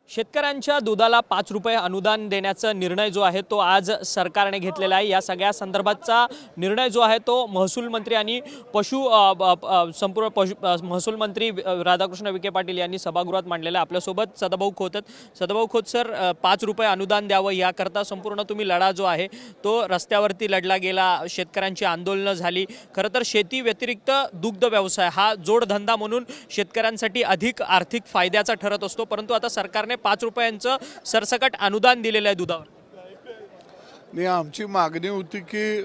शेतकऱ्यांच्या दुधाला 5 रुपये अनुदान देण्याचा निर्णय जो आहे तो आज सरकारने घेतलेला आहे। या सगळ्या संदर्भातचा निर्णय जो आहे तो महसूल मंत्री आणि संपूर्ण महसूल मंत्री राधाकृष्ण विखे पाटील यांनी सभागृहात मांडलेला आहे। आपल्यासोबत सदाभाऊ खोत आहेत। सदाभाऊ खोत सर, 5 रुपये अनुदान द्यावं याकरता संपूर्ण तुम्ही लढा जो आहे तो रस्त्यावरती लढला गेला, शेतकऱ्यांची आंदोलनं झाली। खरं तर शेती व्यतिरिक्त दुग्ध व्यवसाय हा जोडधंदा म्हणून शेतकऱ्यांसाठी अधिक आर्थिक फायद्याचा ठरत असतो, परंतु आता सरकारने 5 रुपयांचं सरसकट अनुदान दिलेलं आहे दुधावर। नाही, आमची मागणी होती की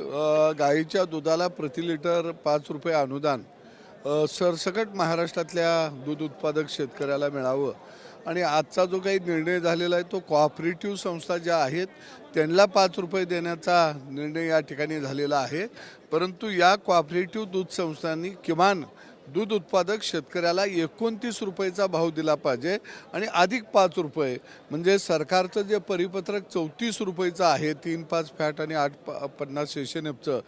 गाईच्या दुधाला प्रति लिटर 5 रुपये अनुदान सरसकट महाराष्ट्रातल्या दूध उत्पादक शेतकऱ्याला मिळावं। आणि आजचा जो काही निर्णय झालेला आहे तो कोऑपरेटिव्ह संस्था ज्या आहेत त्यांना 5 रुपये देण्याचा निर्णय या ठिकाणी झालेला आहे। परंतु या कोऑपरेटिव्ह दूध संस्थांनी किमान दूध उत्पादक शेतकऱ्याला 29 रुपयाचा भाव दिला पाहिजे आणि अधिक 5 रुपये म्हणजे सरकारचं जे परिपत्रक 34 रुपयाचं आहे, 3-5 फॅट आणि 8-50 SNFचं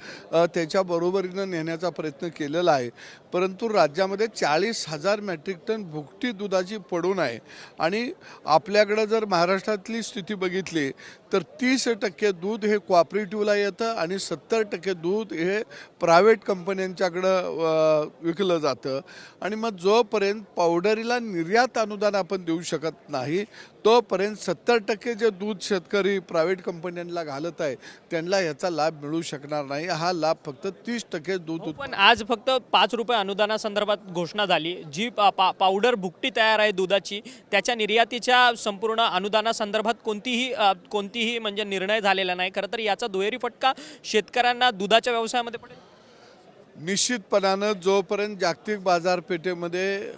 त्याच्या बरोबरीनं नेण्याचा प्रयत्न केलेला आहे। परंतु राज्यामध्ये 40,000 मेट्रिक टन भुकटी दुधाची पडून आहे आणि आपल्याकडे जर महाराष्ट्रातली स्थिती बघितली तर 30% दूध हे कोऑपरेटिव्हला येतं आणि 70% दूध हे प्रायव्हेट कंपन्यांच्याकडं विकलं जातं। आणि मग जोपर्यंत पावडरीला निर्यात अनुदान आपण देऊ शकत नाही तोपर्यंत 70% जे दूध शेतकरी प्रायव्हेट कंपन्यांना घालत आहे त्यांना याचा लाभ मिळू शकणार नाही। हा लाभ फक्त 30% दूध पण आज फक्त 5 रुपये अनुदानासंदर्भात घोषणा झाली। जी पावडर भुकटी तयार आहे दुधाची त्याच्या निर्यातीच्या संपूर्ण अनुदानासंदर्भात कोणतीही म्हणजे निर्णय झालेला नाही। खरं तर याचा दुहेरी फटका शेतकऱ्यांना दुधाच्या व्यवसायामध्ये पडेल। निश्चितपणानं जोपर्यंत जागतिक बाजारपेठेमध्ये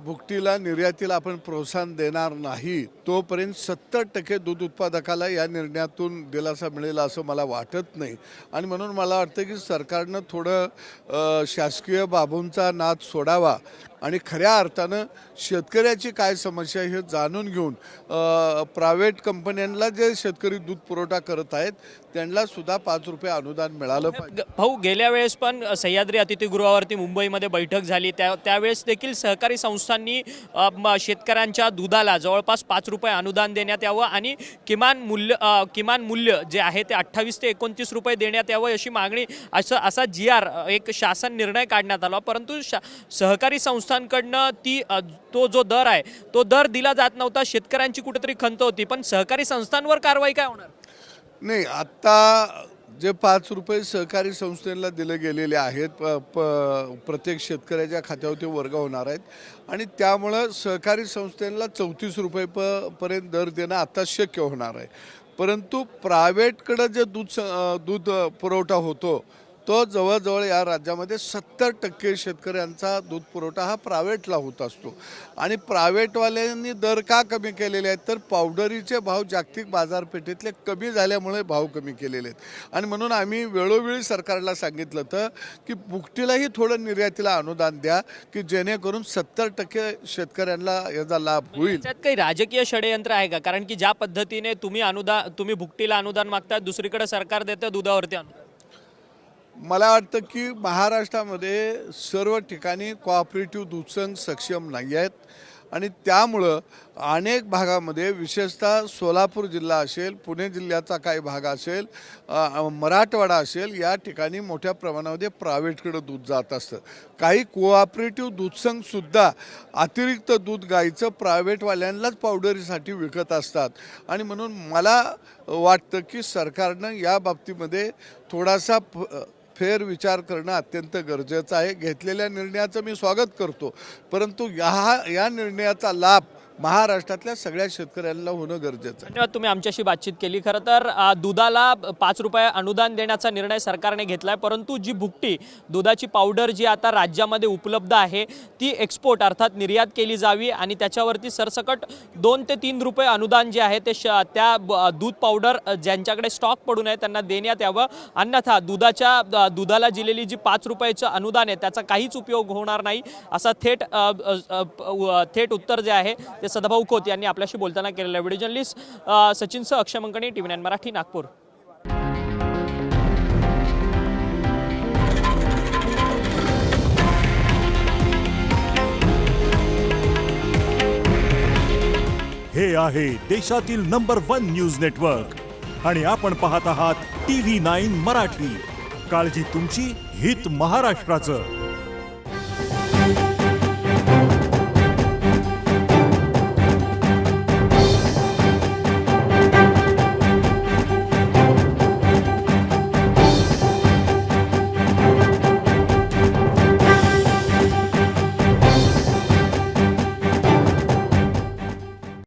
भुकटीला निर्यातीला आपण प्रोत्साहन देणार नाही तोपर्यंत 70% दूध उत्पादकाला या निर्णयातून दिलासा मिळेल असं मला वाटत नाही। आणि म्हणून मला वाटतं की सरकारनं थोडं शासकीय बाबूंचा नाद सोडावा आणि खऱ्या अर्थानं शेतकऱ्याची काय समस्या हे जाणून घेऊन प्रायव्हेट कंपन्यांना जे शेतकरी दूध पुरवठा करत आहेत त्यांना सुद्धा 5 रुपये अनुदान मिळालं पाहिजे। भाऊ, गेल्या वेळेस पण सह्याद्री अतिथीगृहावरती मुंबईमध्ये बैठक झाली, त्यावेळेस देखील सहकारी संस्थांनी शेतकऱ्यांच्या दुधाला जवळपास 5 रुपये अनुदान देण्यात यावं आणि किमान मूल्य जे आहे ते 28 ते 29 रुपये देण्यात यावं अशी मागणी असा GR एक शासन निर्णय काढण्यात आला। परंतु सहकारी संस्थांकडनं तो जो दर आहे तो दर दिला जात नव्हता। शेतकऱ्यांची कुठेतरी खंत होती, पण सहकारी संस्थांवर कारवाई काय होणार? नाही, आत्ता जे 5 रुपये सहकारी संस्थेला दिले गेलेले आहेत प्रत्येक शेतकऱ्याच्या खात्यावर ते वर्ग होणार आहेत आणि त्यामुळं सहकारी संस्थेला 34 रुपये पर्यंत दर देणं आता शक्य होणार आहे। परंतु प्रायव्हेटकडं जे दूध पुरवठा होतो तो जवळजवळ या राज्यामध्ये 70% शेतकऱ्यांचा दूध पुरवठा हा प्रायव्हेटला होत असतो आणि प्रायव्हेटवाल्यांनी दर का कमी केलेले आहेत तर पावडरीचे भाव जागतिक बाजारपेठेतले कमी झाल्यामुळे भाव कमी केलेले आहेत। आणि म्हणून आम्ही वेळोवेळी सरकारला सांगितलं होतं की भुकटीलाही थोडं निर्यातीला अनुदान द्या की जेणेकरून 70% शेतकऱ्यांना याचा लाभ होईल। त्यात काही राजकीय षडयंत्र आहे का? कारण की ज्या पद्धतीने तुम्ही भुकटीला अनुदान मागता, दुसरीकडे सरकार देतं दुधावरती अनुदान। मला वाटतं की महाराष्ट्रामध्ये सर्व ठिकाणी कोऑपरेटिव्ह दूध संघ सक्षम नाही आहेत आणि त्यामुळं अनेक भागामध्ये विशेषतः सोलापूर जिल्हा असेल, पुणे जिल्ह्याचा काही भाग असेल, मराठवाडा असेल, या ठिकाणी मोठ्या प्रमाणामध्ये प्रायव्हेटकडे दूध जात असतं। काही कोऑपरेटिव्ह दूध संघसुद्धा अतिरिक्त दूध गाईचं प्रायव्हेटवाल्यांनाच पावडरीसाठी विकत असतात आणि म्हणून मला वाटतं की सरकारनं या बाबतीमध्ये थोडासा फेर विचार करणं अत्यंत गरजेचं आहे। घेतलेल्या निर्णयाचं मी स्वागत करतो, परंतु या निर्णयाचा लाभ महाराष्ट्रातल्या सगळ्या शेतकऱ्यांना होणं गरजेचं आहे। धन्यवाद, तुम्ही आमच्याशी बातचीत केली। खरं तर दुधाला 5 रुपये अनुदान देण्याचा निर्णय सरकारने घेतला आहे, परंतु जी भुकटी दुधाची पावडर जी आता राज्यामध्ये उपलब्ध आहे ती एक्सपोर्ट अर्थात निर्यात केली जावी आणि त्याच्यावरती सरसकट 2 ते 3 रुपये अनुदान जे आहे ते त्या दूध पावडर ज्यांच्याकडे स्टॉक पडून आहे त्यांना देण्यात यावं। अन्यथा दुधाला दिलेली जी 5 रुपयाचं अनुदान आहे त्याचा काहीच उपयोग होणार नाही असा थेट उत्तर जे आहे ते सदाभाऊ खोत यांनी आपल्याशी बोलताना केलेला। व्हिडिओ जर्नलिस्ट सचिन सह अक्षय मंकणी, TV9 मराठी, नागपूर। हे आहे देशातील नंबर 1 न्यूज नेटवर्क आणि आपण पाहत आहात TV9 मराठी. काळजी तुमची, हित महाराष्ट्राचं.